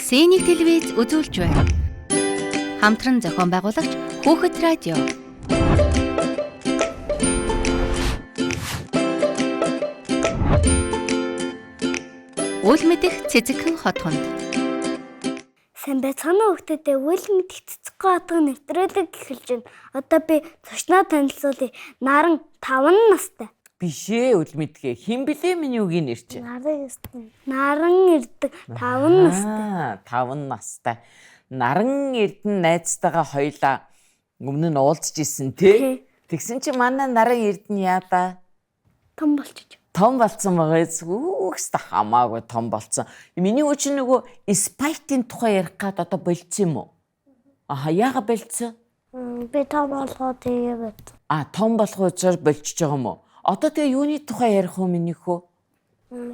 Сэнийг телевиз үзүүлж байна. Хамтран зохион байгуулагч Хүүхэд радио. Үл мэдэх цэцэгхэн хот хонд. Сайн байцгаана уу хүүхдүүдээ, үл мэдэх цэцэгхэн хотын нэвтрүүлэг эхэлж байна. Одоо би зочноо танилцуулъя. Наран 5 настай. Биш ээ, үл мэдгээ. Хэн блэ миний үгийн нэр чинь? Наран Эрдэнэ 5 настай. 5 настай. Наран Эрдэнэ найзтайгаа хоёлаа өмнө нь уулзж исэн тий. Тэгсэн чи манай Наран Эрдэнэ яада? Том болчих. Том болцсон байгаа зүгстэй хамаагүй том болцсон. Миний үуч нөгөө спайтын тухай ярих гад одоо болцсон юм уу? Яага болцсон? Би том болгоод тэгээд. Том болох учраас болчихж байгаа юм уу? Одоо тэгээ юуны тухай ярих уу минийх үү?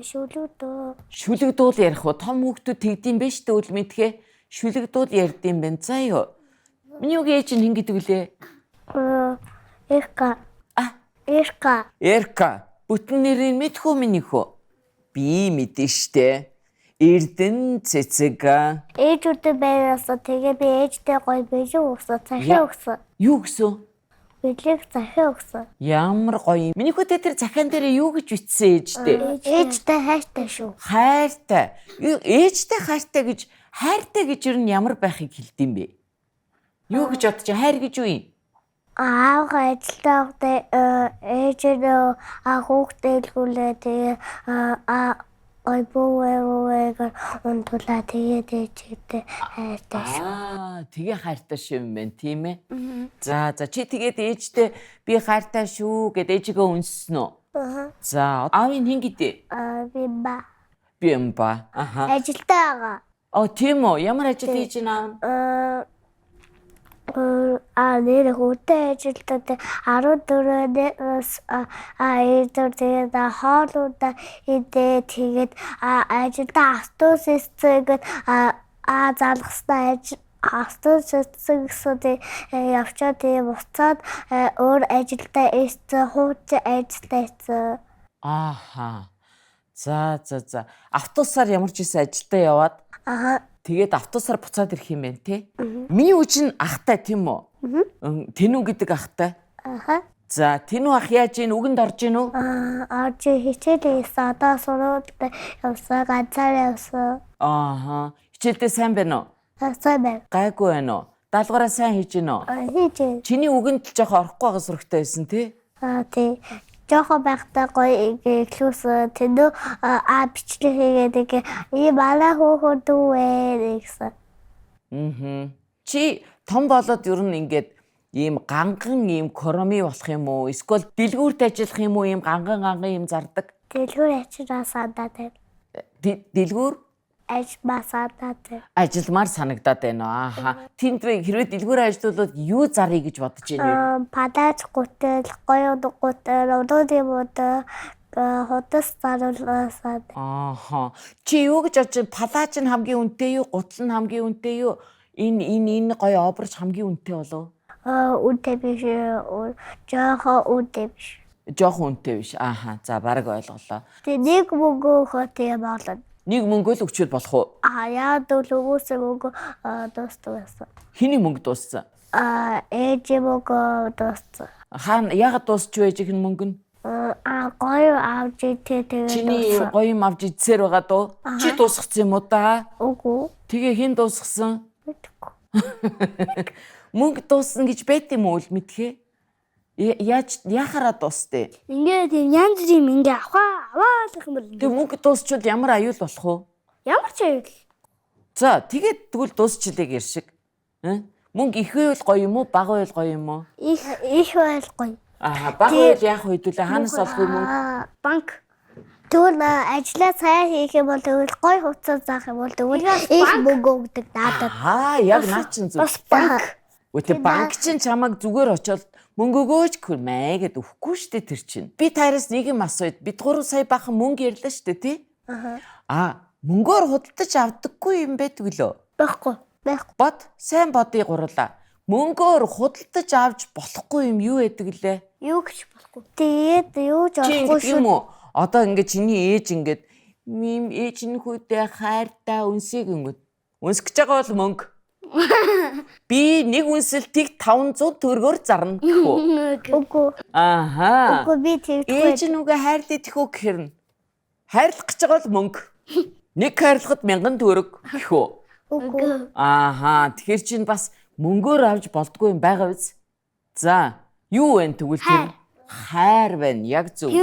Шүлэгдүүл ярих уу? Том хүүхдүүд тэгдэм бэ штэ үл мэдхээ. Шүлэгдүүл ярьдсан байна. За юу. Миний үгийн ээж нь хэн гэдэг вүлээ? Эрка. Бүтэн нэрийг мэдхүү минийх үү? Би мэдэн штэ. Эрдэнэ цэцэг. Ээжүүдээ байгаасаа тэгээ би ээжтэй гоё бэлэг өгсөн. Захиа өгсөн. Юу гэсэн? Бэлэг захиа өгсөн. Ямар гоё. Миний хөтэ тэр захиан дээр юу гэж бичсэн ээжтэй? Ээжтэй хайртай шүү. Хайртай. Ээжтэй хайртай гэж ер нь ямар байхыг хэлдэм бэ? Юу гэж бодож хайр гэж юу юм? Аав ажилдаа ээжээ хүүхдээ илгүүлээ тэгээ ойбовээгэр унтуулаа тэгээд ээжтэй хайртай шүү. Тэгээ хайртай шүү юм байна тийм ээ. За чи тэгээд ээжтэй би хайртай шүү гэд ээжигээ үнссэн үү? За аавын хэн гэдэг? Би юм ба. Ажилдаа байгаа. Тийм үү. Ямар ажил хийж байна аав? Нэр хүүтэй ажилтаа 14-өөс тэгээд хоолуудаа идээ тэгээд ажилдаа автобус эсцэгээд залгастай автобус эсцэгсүүд явчаад тэгээд буцаад өөр ажилдаа эсцээ хуучин ажилдаа эсцээ. За. Автобусаар ямар ч байсан ажилдаа яваад. Тэгээд автобусаар буцаад ирэх юм байна те. Миний үуч нь ахтай тийм үү? Тэнүү гэдэг ахтай. За тэнүү ах яаж ийн үгэнд орж ийн үү? Орж хичээл хийсэн. Одоо сургуульд явсан, ганцаар явсан. Хичээлдээ сайн байна уу? Сайн байна. Гайгүй байна уу? Даалгавраа сайн хийж гин үү? Хийж байна. Чиний үгэнд л жоохон орохгүй байгаа сурагтай байсан тий? Тий. Жохо байхдаа гоё ихлүүс тэнүү бичлэг хийгээд ийм алаа хөөхөд үвэ гэсэн. Чи том болоод ер нь ингээд ийм ганган ийм короми болох юм уу? Эсвэл дэлгүүрт ажиллах юм уу? Ийм ганган ийм зардаг? Дэлгүүр ажиллаа санагдаад байна. Дэлгүүр? Ажилмаар санагдаад байна. Тэнд хэрвээ дэлгүүрээ ажиллуулаад юу заръя гэж бодож байна вэ? Падаж гутал, гоё гутал, удуудын бод, худас заруулсаад. Чи юу гэж бодож байна? Палаж нь хамгийн үнэтэй юу? Гутал нь хамгийн үнэтэй юу? Энэ гоё обрж хамгийн үнэтэй болов? Үнэтэй биш. Жохо үнэтэй биш. Жохо үнэтэй биш. За бараг ойлголоо. Тэг нэг мөнгө хөтэй болно. Нэг мөнгө л өгчөөд болох уу? Яад л өгөөсөө мөнгө дуустсан байсан. Хэний мөнгө дууссан? Ээж мөнгө дууссан. Яагаад дуусч вэ ээжийнх нь мөнгө нь? Гоё авч идээ тэгээд. Чиний гоё юм авч идсээр байгаа дөө? Чи дуусгацсан юм уу да? Үгүй. Тэгээ хэн дуусгасан? Мэдгүй. Мөнгө дууссан гэж байт юм уу үл мэдхээ? Яахаараа дуустай? Ингээд янз бүрийн ингээ аваалах юм бол. Тэг мөнгө дуусчвал ямар аюул болох вэ? Ямар ч аюул. За тэгээд тэгвэл дуусчлаа гэр шиг. Мөнгө их байвал гоё юм уу? Бага байвал гоё юм уу? Их байвал гоё. Бага байвал яах вэ дүүлээ? Хаанаас олох юм мөнгө? Банк. Тэгвэл ажиллаа сайн хийх юм бол тэгвэл гоё хувцас заах юм бол тэгвэл их мөнгө өгдөг надад. Яг наа чин зүг. Бас банк. Үгүй банк чинь чамайг зүгээр очоод мөнгө өгөөч гэхмээ гэд өгөхгүй штэ тэр чинь. Би таараас нэг юм асууад бид 3 сая бахан мөнгө ярьлаа штэ тий? Мөнгөөр худалдаж авдаггүй юм байдаг лөө? Байхгүй. Бод сайн бодъё гурлаа. Мөнгөөр худалдаж авч болохгүй юм юу байдаг лээ? Юу гэж болохгүй. Тэгээд юу ч болохгүй шүү. Одоо ингээд чиний ээж ингээд ээжийн хүйтэй хайртай үнсийг ингээд Үнсгэж байгаа бол мөнгө. Би нэг үнсэлтийг 500 төгрөгөөр зарна гэхүү. Үгүй. Ааха. Үгүй би тэгдэггүй. Ээж нүгэ хайрлаа тэхүү гэхэрнэ. Хайрлах гэж байгаа бол мөнгө. Нэг хайрлахад 1000 төгрөг гэхүү. Үгүй. Ааха. Тэгэхээр чинь бас мөнгөөр авч болдгүй юм байгаа биз? За, юу вэ тэгвэл тэр? Хайр байна. Яг зөв.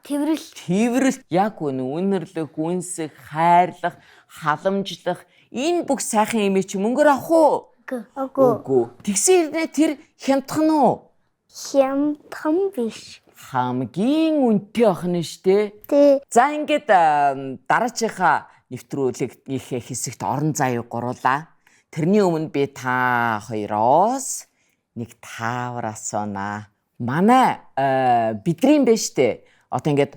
Тэврэл. Тэврэл яг үнэ үнэрлэх, үнсэх, хайрлах, халамжлах энэ бүх сайхан юм чи мөнгөөр авах уу? Үгүй. Тэгсэн хэрнээ тэр хямдхан уу? Хямдхан биш. Хамгийн үнэтэй охин нь штэ. Тий. За ингээд дараачихаа нэвтрүүлгийн хэсэгт орон зайг гуруулаа. Тэрний өмнө би та хоёроос нэг таавар асуунаа. Манай бидний бэ штэ. Одоо ингээд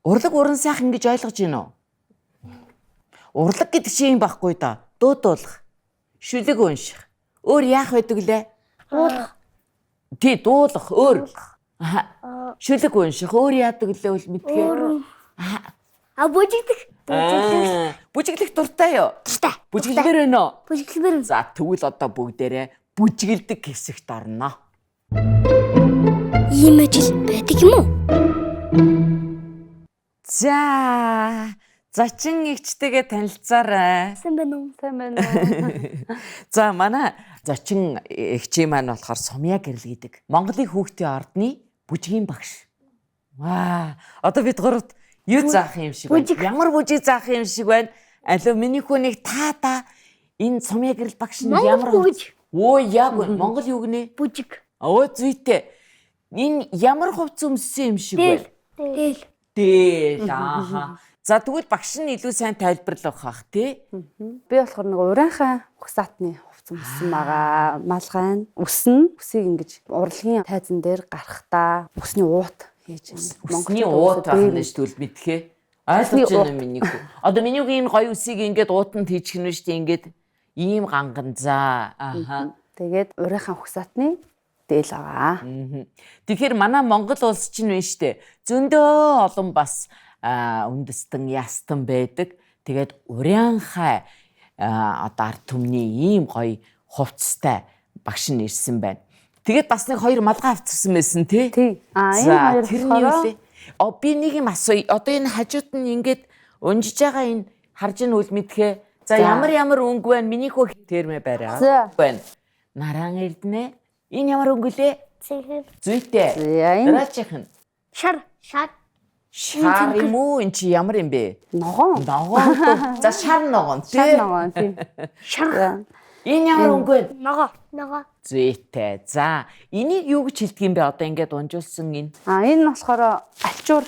урлаг уран сайхан гэж ойлгож байна уу? Урлаг гэдэг чинь юм байхгүй да. Дуудуулах. Шүлэг унших. Өөр яах байдаг лээ? Дуулах. Тий, дуулах өөр. Шүлэг унших. Өөр яадаг лээ үл мэдгээ. Бүжигдэх. Бүжиглэх дуртай юу? Дуртай. Бүжиглэмээр байна уу? Бүжиглэмээр. За тэгвэл одоо бүгдээрээ бүжиглдэг хэсэгт орно. Ийм ажил байдаг юм уу? За зачин эгчтэйгээ танилцаарай. Сайн байна уу? Сайн байна уу? За манай зачин эгчээ маань болохоор Сумья гэрэл гэдэг. Монголын хүүхдийн ордны бүжгийн багш. Ваа, одоо бид гуравт юу заах юм шиг байна? Ямар бүжиг заах юм шиг байна? Алуу миний хүнийг та энэ Сумья гэрэл багш нь ямар бүжиг? Оо яг Монгол юу гинэ? Бүжиг. Оо зүйтэй. Энэ ямар хувц өмссөн юм шиг байна? Дээл. Ааха. За тэгвэл багш нь илүү сайн тайлбарлах бах тий. Би болохоор нэг урайхан ухсаатны хувц өмссөн байгаа. Малгайн үсийг ингэж урлагийн тайзан дээр гарахтаа үсний уут хийж байна. Монголын уут байна шүү дээ мэдхээ. Ойлгож байна минийг. Одоо минийг энэ гоё үсийг ингээд уутанд хийчих нь шүү дээ ингээд ийм ганган за. Ааха. Тэгээд урайхан ухсаатны дээл байгаа. Тэгэхээр манай Монгол улс чинь байна шүү дээ. Зөндөө олон бас үндэстэн ястан байдаг. Тэгээд урянхай одоо ард түмний ийм гоё хувцастай багш нь ирсэн байна. Тэгээд бас нэг хоёр малгай авчихсан байсан тий. Тий. Энэ хоёр болохоор би нэг юм асууя. Одоо энэ хажууд нь ингээд унжиж байгаа энэ харж ийн үл мэдхээ. За ямар өнгө байна? Миний хөө термэ барай. Байна. Наран эрдэнэ. Энэ ямар өнгө лээ? Цэхэр. Зүйтэй. Дараачих нь. Шар. Шар юм уу? Энд чи ямар юм бэ? Ногоон. За шар ногоон. Шар ногоон тийм. Шар. Энэ ямар өнгө вэ? Ногоо. Зүйтэй. За энийг юу гэж хэлдэг юм бэ? Одоо ингээд унжуулсан энэ. Энэ болохоор альчуур.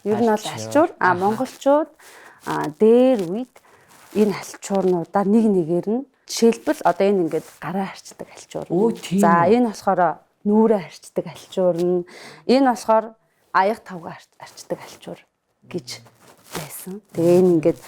Ер нь бол альчуур. Монголчууд дээр үед энэ альчуурнуудаа нэг нэгээр нь жишээлбэл одоо энэ ингээд гараа харьцдаг альчуур. За энэ болохоор нүүрээ харьцдаг альчуур нь. Энэ болохоор аяг тавга арчдаг альчуур гэж байсан. Тэгээ энэ ингээд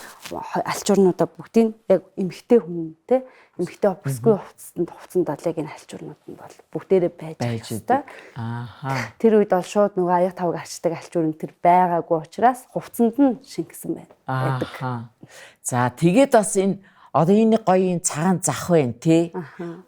альчуурнуудаа бүгдийг яг эмэгтэй хүн те эмэгтэй бүсгүй хувцсанд бол яг энэ альчуурнууд нь бол бүгдээрээ байж байгаа. Ааха. Тэр үед бол шууд нөгөө аяг тавга арчдаг альчуур нь тэр байгаагүй учраас хувцсанд нь шингэсэн байна. Ааха. За тэгээд бас энэ одоо энэ гоё энэ цагаан зах байна тий.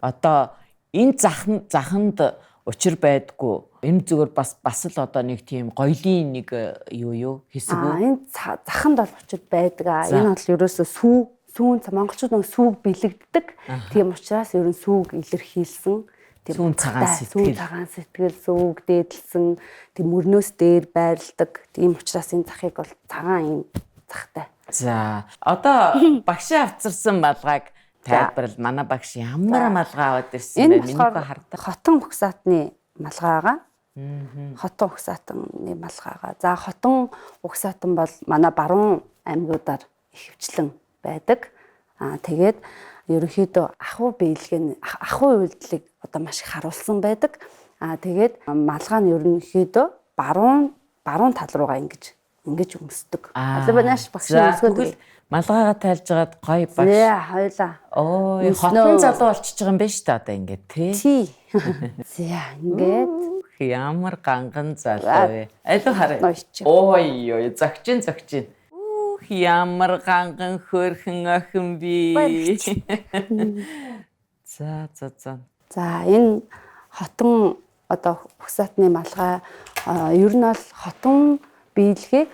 Одоо энэ заханд учир байдгүй. Энэ зүгээр бас л одоо нэг тийм гоёлын нэг юу хэсэг үү? Энэ заханд бол учир байдаг. Энэ бол ерөөсөө сүүн монголчууд нэг сүүг бэлэгддэг. Тийм учраас ерөн сүүг илэрхийлсэн. Сүүн цагаан сэтгэл сүүг дээдлсэн. Тийм мөрнөөс дээр байрладаг. Тийм учраас энэ захыг бол цагаан юм захтай. За одоо багшаа авцарсан малгайг тайлбарл. Манай багш ямар малгай аваад ирсэн бэ? Миний хардаг. Хотон ухсаатны малгайгаа. Хотон ухсаатны малгайгаа. За хотон ухсаатан бол манай баруун аймагуудаар ихэвчлэн байдаг. Тэгээд ерөнхийдөө ахуй үйлдэлийг одоо маш их харуулсан байдаг. Тэгээд малгай нь ерөнхийдөө баруун тал руугаа ингэж өмсдөг. Албанаш багш өмсгөл малгайгаа тайлж агаад гоё багш. Хоёлаа. Ой, хотын залуу болчихж байгаа юм байна шүү дээ одоо ингээд тий. За ингээд ямар ганган залуу вэ? Алуу хараа. Ой, зөгчин. ямар ганган хөөрхөн охин би. За. За энэ хотон одоо Угсаатны малгай ер нь бол хотон биелэгийг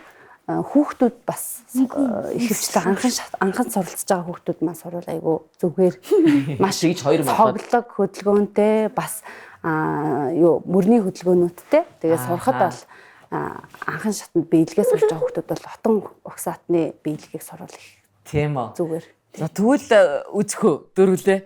хүүхдүүд бас ихэвчлэн анхан суралцж байгаа хүүхдүүд маань сурвал айгу зүгээр Маш игж хоёр малгай. цоглог хөдөлгөөнтэй бас мөрний хөдөлгөөнүүдтэй тэгээ сурахад бол анхан шатанд биелгээ сурж байгаа хүүхдүүд бол хотон Угсаатны биелэгийг сурвал их Тийм үү. зүгээр. За тэгвэл үзэхөө дөрвөлээ.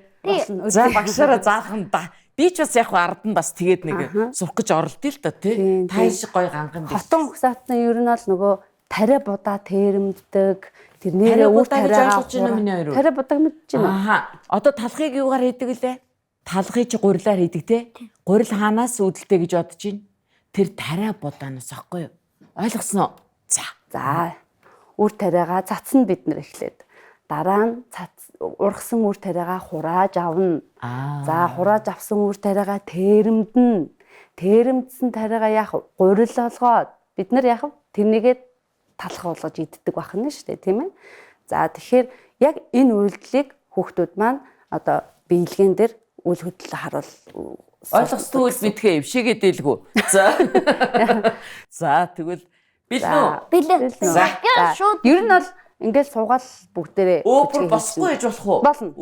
За багшаараа заалхан да. Би ч бас яг ардан бас тэгээд нэг сурах гэж оролдъё л та тий. Та шиг гой ганган биш. Хотон Угсаатны ер нь бол нөгөө тариа будаа тэрэмдэг тэрнээрээ үр тариагаа тариа будааг мэдэж байна. Аха. Одоо талхыг юугаар хийдэг лээ? Талхыг чи гурилаар хийдэг те. Гурил хаанаас үүдэлтэй гэж бодож байна. Тэр тариа будаанаас ахгүй юу? Ойлгосноо? За. Үр тариагаа цацна бид нар эхлээд. Дараа нь ургасан үр тариагаа хурааж авна. За хурааж авсан үр тариагаа тэрэмдэн. Тэрэмдсэн тариагаа яах вэ? Гурил олгоод бид нар яах вэ? Тэрнийгээ талах болгож иддэг байх нь шүү дээ, тийм ээ. За тэгэхээр яг энэ үйлдэлийг хүүхдүүд маань одоо биелгэн дээр үйл хөдлөлөөр харуул. Ойлгосноо мэдхээ өвшигээ дээлгүү. За. За тэгвэл билнэ. Билээ. За шууд ер нь бол ингээд суугаал бүгдээрээ бүр босхгүй гэж болох уу? Болно.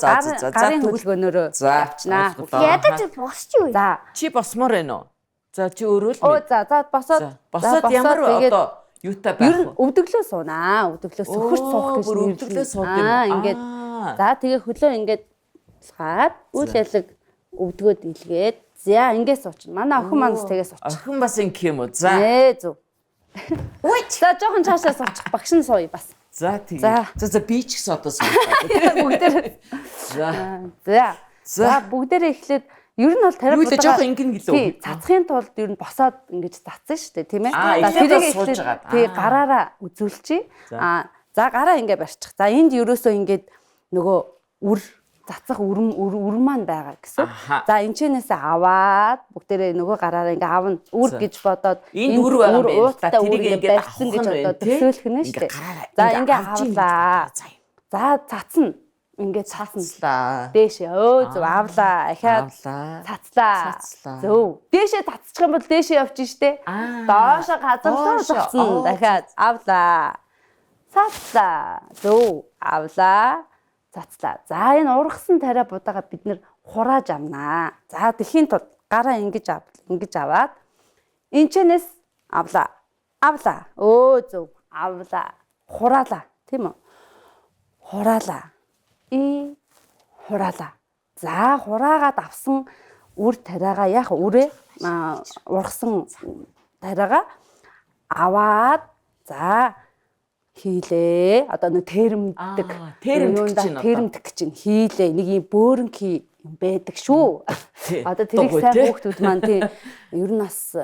За. Гарын хөдөлгөөнөөрөө явчнаа. Ядаж босч юу? За. Чи босмоор байна уу? За чи өөрөө л За босоод ямар одоо юутай байх вэ? ер нь өвдөглөө суунаа. Өвдөглөө сөхөрт суух гэж өвдөглөө суух юм. Ингээд за тэгээ хөлөө ингээд цаад үйл ялэг өвдгөөд илгээд за ингээд суучна. Манай охин манаас тэгээ сууч. Охин бас ингэх юм уу? За. Зүг. За жоохон цаашаа суучих. Багш нь сууя бас. За тэгээ. За би ч гэсэн одоо суугаа. Бүгдээр. За бүгдээрээ эхлээд ер нь бол тариа будаа жоохон ингэн гэлөө. Цацхын тулд ер нь босоод ингэж цацсан шүү дээ, тийм ээ. Тэрийг суулж байгаа. Тэгээ гараараа үзүүлчихье. За гараа ингэ барьчих. За энд ерөөсөө ингэж нөгөө үр цацах үр маань байгаа гэсэн. За энэчнээсээ аваад бүгдээрээ нөгөө гараараа ингэ авна. Үр гэж бодоод энд үр байгаа юм байна. Тэрийг ингэ барьсан гэж бодоод төсөөлөх нь шүү дээ. За ингэ авлаа. За цацна. Ингээд цацслаа. Дээшээ зөв авлаа. Ахаад цацлаа. Зөв. Дээшээ цацчих юм бол дээшээ явчих штэ. Доошоо газарлаа цацна. Дахиад авлаа. Цацлаа. Зөв. Авлаа. Цацлаа. За энэ ургасан тариа будаага бид нэр хурааж авнаа. За тэхийн тулд гараа ингэж аваад энчнээс авлаа. Зөв. Авлаа. Хураалаа. Тийм үү? Хураалаа. Хураалаа. За хураагаад авсан үр тариагаа яах үрээ ургасан тариагаа аваад за хийлээ. Одоо нэг тэрэмдэх гэж чинь хийлээ. Нэг юм бөөрөнхий юм байдаг шүү. Одоо тэрийг сайн хүүхдүүд маань тийм ер нь бас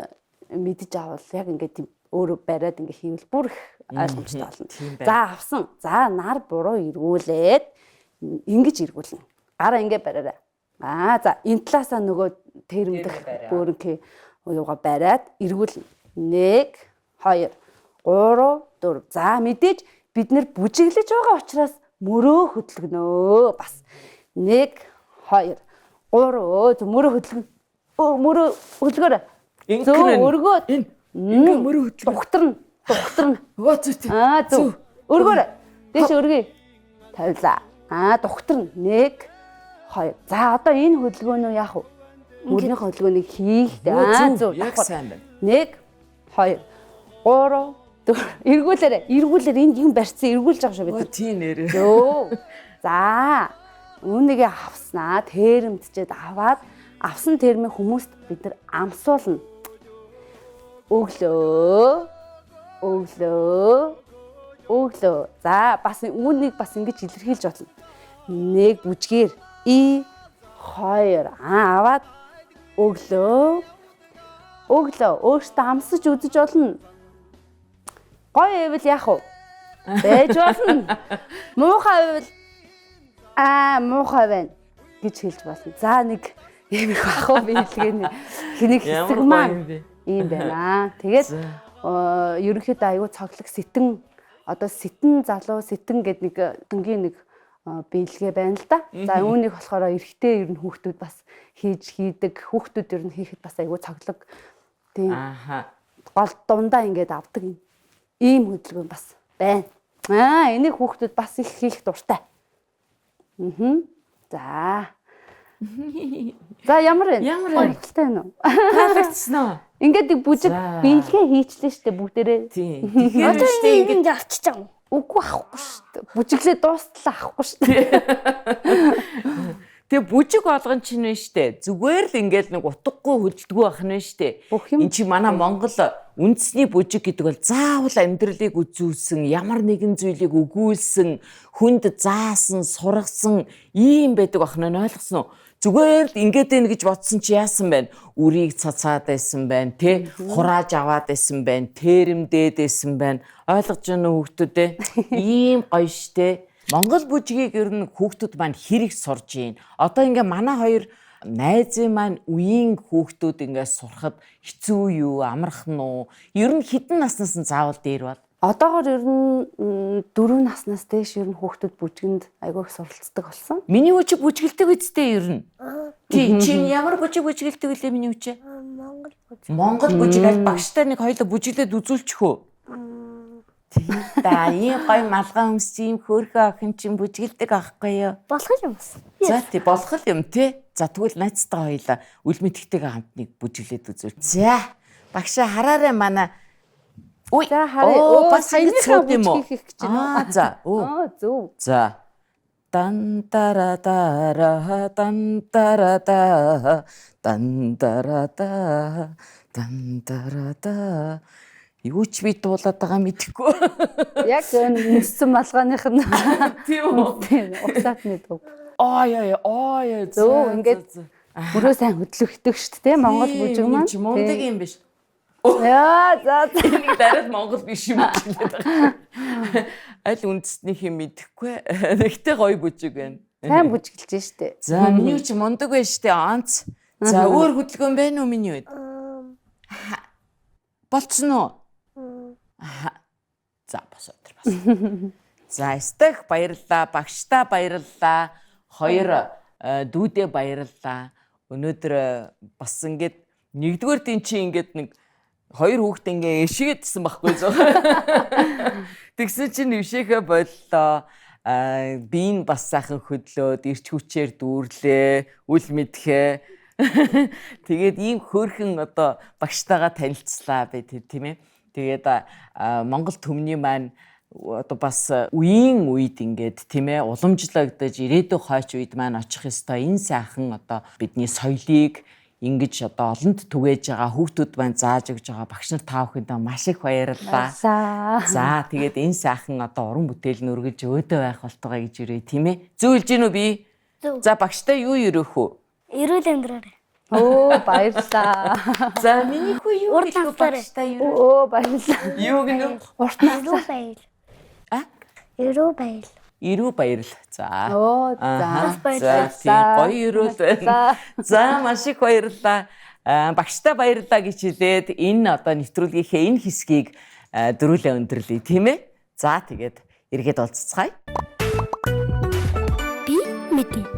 мэдэж авал яг ингээд өөрөө бариад ингээд хийвэл бүр их ойлгомжтой болно. За авсан. За нар буруу эргүүлээд ингэж эргүүлнэ. Гараа ингэ бариараа. За энэ талаасаа нөгөө тэрэмдэх бөөрөнхий юугаа бариад эргүүлнэ. 1 2 3 4. За мэдээж бид нэр бүжиглэж байгаа учраас мөрөө хөдөлгөнөө бас. 1 2 3 мөрөө хөдөлгөн. Мөрөө хөдөлгөөрэй. Зөв өргөөд ингээ мөрөө хөдөлгөн. Тухтарна. Зөв. Өргөөрэй. Дээш өргөе. Тавилаа. Тухтарна. 1 2. За одоо энэ хөдөлгөөнөө яах вэ? Мөрний хөдөлгөөнийг хийх. Зөв. Яг сайн байна. 1 2 3 4. Эргүүлээр энд юм барьцсан эргүүлж байгаа шүү бид. Тийм нэрээ. Зөв. За үүнийгээ авснаа тэрэмдчихэд аваад авсан тэрмээ хүмүүст бид нар амсуулна. Өглөө. За бас үүнийг бас ингэж илэрхийлж болно. 1 бүжгээр 2 аваад өглөө. Өөртөө амсаж үзэж болно. Гоё байвал яах вэ? Бэж болно. Муухай байвал муухай байна гэж хэлж болно. За нэг юм их ах уу биелгэн хэнийг хэсэг маань ийм байна. Тэгээд ерөнхийдөө аюу цоглог сэтэн одоо сэтэн залуу сэтэн гэдэг нэг дүнгийн нэг биелгээ байна л да. За үүнийг болохоор эрэгтэй ер нь хүүхдүүд бас хийдэг. Хүүхдүүд ер нь хийхэд бас айгүй цоглог. Тийм. Гол дундаа ингээд авдаг ийм хөдөлгөөн бас байна. Энийг хүүхдүүд бас их хийх дуртай. За. За ямар ойлголтой байна уу? Таалагдсан уу? Ингээд бүжиг биелгээ хийчлээ штэ бүгдээрээ. Тийм. Тэгэхээр штэ ингэж авчиж байгаа юм. Үгүй авахгүй штэ. Бүжиглээ дуустлаа авахгүй штэ. Тэгээ бүжиг болгон чинь вэ штэ. Зүгээр л ингээд нэг утгагүй хөдөлгөө байх нь штэ. Энд чи манай Монгол үндэсний бүжиг гэдэг бол заавал амьдралыг үзүүлсэн, ямар нэгэн зүйлийг өгүүлсэн, хүнд заасан, сургасан ийм байдаг байх нь ойлгосон уу? Зүгээр л ингээд ээ гэж бодсон чи яасан бэ? Үрийг цацаад байсан байна, тэ? Хурааж аваад байсан байна, тэрэмдээд байсан байна. Ойлгож байна уу хүүхдүүдээ? Ийм гоё штэ. Монгол бүжгийг ер нь хүүхдүүд маань хэрэг сурж гин. Одоо ингээ манай хоёр найзын маань үеийн хүүхдүүд ингээ сурахад хэцүү юу, амархан уу? Ер нь хэдэн наснаас нь заавал дээр бол? Одоогоор ер нь 4 наснаас дээш ер нь хүүхдүүд бүжгэнд айгүй их суралцдаг болсон. Миний үчиг бүжгэлдэг үстэй ер нь. Тий, чи ямар бүжгэлдэг үлээ миний үчээ? Монгол бүжиг. Монгол бүжиг аль багштай нэг хоёулаа бүжиглээд үзүүлчих үү? Тий, та ийм гой малгай өмсч ийм хөөрхөн охин чинь бүжгэлдэг аахгүй юу? Болох юм бас. За тий, болох юм тий. За тэгвэл найзтай хоёулаа үл мэдхтэйгээ хамт нэг бүжиглээд үзүүл. За, багшаа хараарай манай. Ой, за харъя. Бас саяныхаа юм уу? бүжгийг хийх гэж байна. За, зөв. За. Дан тарада дан тарада дан тарада дан тарада. Юу ч би дуулаад байгаа мэдэхгүй. Яг үнссэн малгайных нь Тийм үү? уцаатны төв. Зөв ингээд мөрөө сайн хөдлөгдөг шүү дээ Монгол бүжиг маань. Чи мундаг юм биш. Яа, за. Нэг дараад Монгол биш юм гэлээд байгаа. Аль үндэснийх юм мэдэхгүй. Нэгтэй гоё бүжиг байна. Сайн бүжиглэж штэ. За миний үчи мундаг байна штэ онц. За өөр хөдөлгөөн байна уу миний үед? Болцсон уу? За бас өдөр бас. За стах баярлалаа, багштаа баярлалаа. Хоёр дүүдээ баярлалаа. Өнөөдөр бас ингээд нэгдүгээр тийм чи ингээд нэг хоёр хүүхдээ ингээ эшээдсэн байхгүй зөө. Тэгсэн чинь өвшөөхөө боллоо. Би нь бас сайхан хөдлөөд ирч хүчээр дүүрлээ. Үл мэдхээ. Тэгээд ийм хөөрхөн одоо багштайгаа танилцлаа бэ тийм ээ. Тэгээд Монгол төмний маань одоо бас үеийн үед ингээд тийм ээ уламжлагдаж ирээдүйн хойч үед маань очих ёстой энэ сайхан одоо бидний соёлыг ингэж одоо олонд түгээж байгаа хүүхдүүд маань зааж өгж байгаа багш нар та бүхэндээ маш их баярлалаа. За тэгээд энэ сайхан одоо уран бүтээл нь өргөж өөдөө байх болтугай гэж өрөө тийм ээ. Зөвлөж гин үү би? За багштай юу өрөөх үү? Эрүүл амьдраарай. Баярлалаа. За миний хүү юу хэлэх вэ багштай юу? Баярлалаа. Юу гэнэ? Урт настай. Эрүү баял. Ирүү баярл. За. За. Гоё ирүүл байна. За маш их баярлалаа. Багштай баярлалаа гэж хэлээд энэ одоо нэвтрүүлгийнхээ энэ хэсгийг дөрүүлээ өндөрлөе тийм ээ. За тэгээд эргээд олццгаая. Би мэдээ.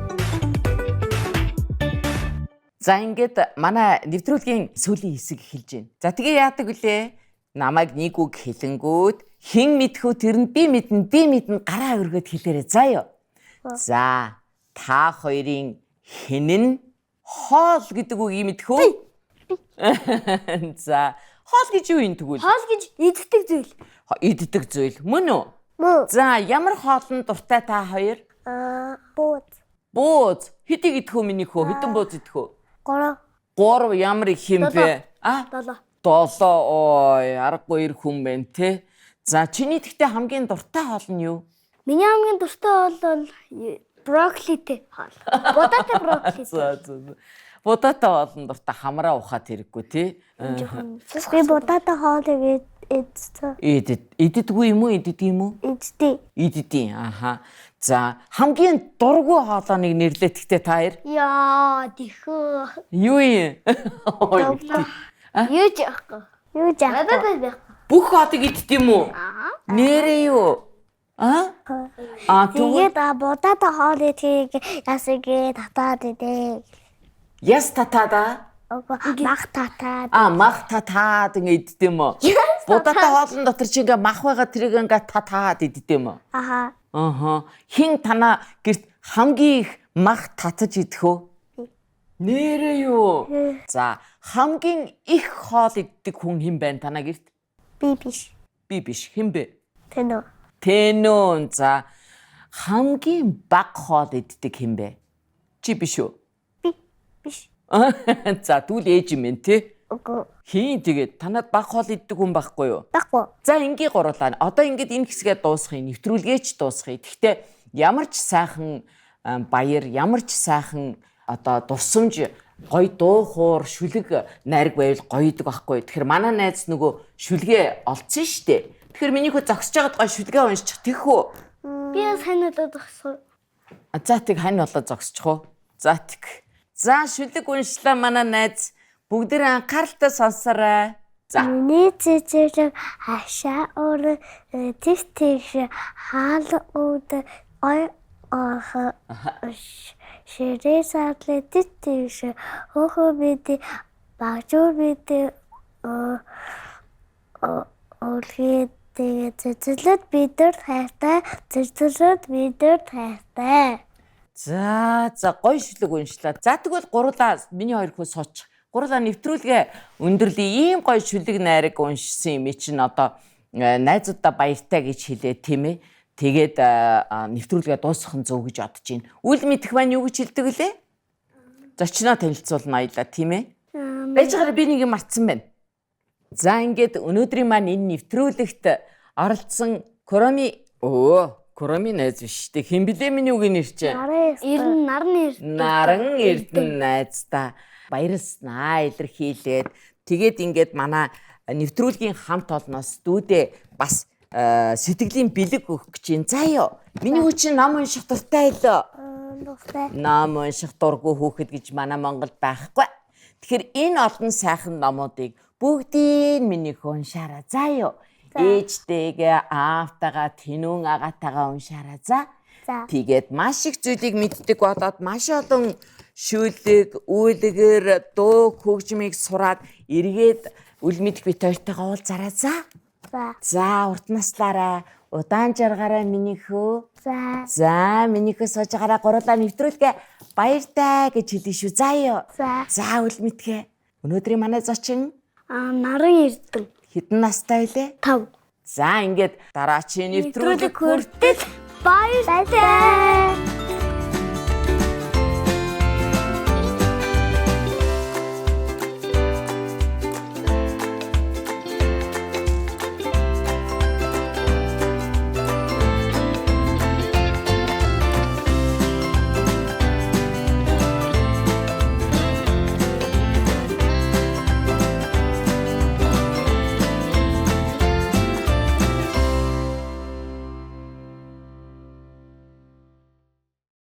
За ингээд манай нэвтрүүлгийн сүүлийн хэсэг эхэлж байна. За тэгээ яадаг вүлээ? Намайг нэг үг хэлэнгүүд хэн мэдхүү тэрэнд би мэднэ гараа өргөд хэлээрэй заа юу. За та хоёрын хэн нь хоол гэдэг үгийг мэдхүү? За хоол гэж юу юм тэгвэл? Хоол гэж иддэг зүйл. Иддэг зүйл мөн үү? Мөн. За ямар хоолнд дуртай та хоёр? Бууз. Бууз. Хэдийг идэх үү миний хөө? Хэдэн бууз идэх үү? 3 ямар их юм бэ? 7. Ой, аргагүй ир хүн байна те. За чиний тэгтээ хамгийн дуртай хоол нь юу? Миний хамгийн дуртай хоол бол брокколитэй хоол. Будатай брокколитэй. Будатай хоол нь дуртай хамраа ухаад хэрэггүй тий. Би будатай хоолыг Иддэггүй юм уу? Иддэг юм уу? Иддэг. Аха. За хамгийн дургүй хоолойныг нэрлээ тэгтээ та хоёр. Яа, тэхөө. Юу юм? Юу яахгүй. Надад байхгүй. бүх хоодыг иддэг юм уу? Нэрээ юу? Тэгээд будаад хоол идэхийг ясгээ татаад идэ. Яс татаада? Мах татаад. Мах татаад ингэ иддэг юм уу? Будаатай хоолн дотор чи ингээ мах байгаа тэрийг ингээ татаад иддэг юм уу? Хин танаа гэрт хамгийн их мах татаж идэх үү? Нэрээ юу? За, хамгийн их хоол иддэг хүн хэн байна танаа гэрт? Би биш. Би биш. Хэн бэ? Тэнүү. За, хамгийн бага хоол иддэг хэн бэ? Чи биш үү? Би биш. За, дүүл ээж юм ээ, тий? Үгүй. Хин тэгээд танад бага хоол иддэг хүн байхгүй юу? Баггүй. За, ингээ гурлаа. Одоо ингээд энэ хэсгээ дуусгая, нэвтрүүлгээч дуусгая. Гэхдээ ямар ч сайхан баяр, ямар ч сайхан одоо дурсамж, гоё дуу хоор, шүлэг найраг байвал гоё идэг байхгүй. Тэгэхээр манай найз нөгөө шүлгээ олцсон штэ. Тэгэхээр миний хөө зогсож байгаад гоё шүлгээ уншчих тийх үү? Би сайн надад зогсоо. За тэг хань болоо зогсчих уу? За тэг. За шүлэг уншлаа манай найз. Бүгдээ анхааралтай сонсоорой. За. Миний цэцэг хашаа өөр тэтгш хаал үүд ой ширээ садлаа тэтгш хөхөө бид багжуу бид олхид цэцэлд бидэр хайртай цэцэлд бидэр хайртай. За гоё шүлэг уншлаа. За тэгвэл гурлаа миний хоёр хөө суучих. Гурлаа нэвтрүүлгээ өндөрлөе. Ийм гоё шүлэг найраг уншсан юм чинь одоо найзуудаа баяртай гэж хэлээ тийм ээ. Тэгээд нэвтрүүлгээ дуусгах нь зөв гэж бодож байна. Үл мэдэх маань юу гэж хэлдэг лээ? Зочноо танилцуулна аялаа тийм ээ. Бажгаар би нэг юм мартсан байна. За ингээд өнөөдрийн маань энэ нэвтрүүлэгт оролцсон Куроми найз биш үү? Хэн блэ миний үгийн нэр чинь? Наран Эрдэнэ найз та. Баярлснаа илэрхийлээд тэгээд ингээд манай нэвтрүүлгийн хамт олноос дүүдээ бас сэтгэлийн бэлэг өгөх гэж юм. Заа юу. Миний хүү чинь ном унших дуртай байлоо. Ном унших дургүй хүүхэд гэж манай Монголд байхгүй. Тэгэхээр энэ олон сайхан номуудыг бүгдийг миний хүү уншаарай. Заа юу. Ээжтэйгээ, аавтайгаа, тэнүүн агаатайгаа уншаарай. За. Тэгээд маш их зүйлийг мэддэг болоод маш олон шүлэг, үйлгээр, дуу, хөгжмийг сураад эргээд үл мэдэх бит хоёртойгоо уулзаарай. За, урт наслаарай. Удаан жаргаарай миний хөө. За, миний хөө сууж байгаарай. Гурлаа нэвтрүүлгээ баяртай гэж хэлээ шүү. За юу. За, үл мэдхээ. Өнөөдрийн манай зочин Наран Эрдэнэ. хэдэн настай вэ? 5. За, ингээд дараачийн нэвтрүүлэг хүртэл баяртай.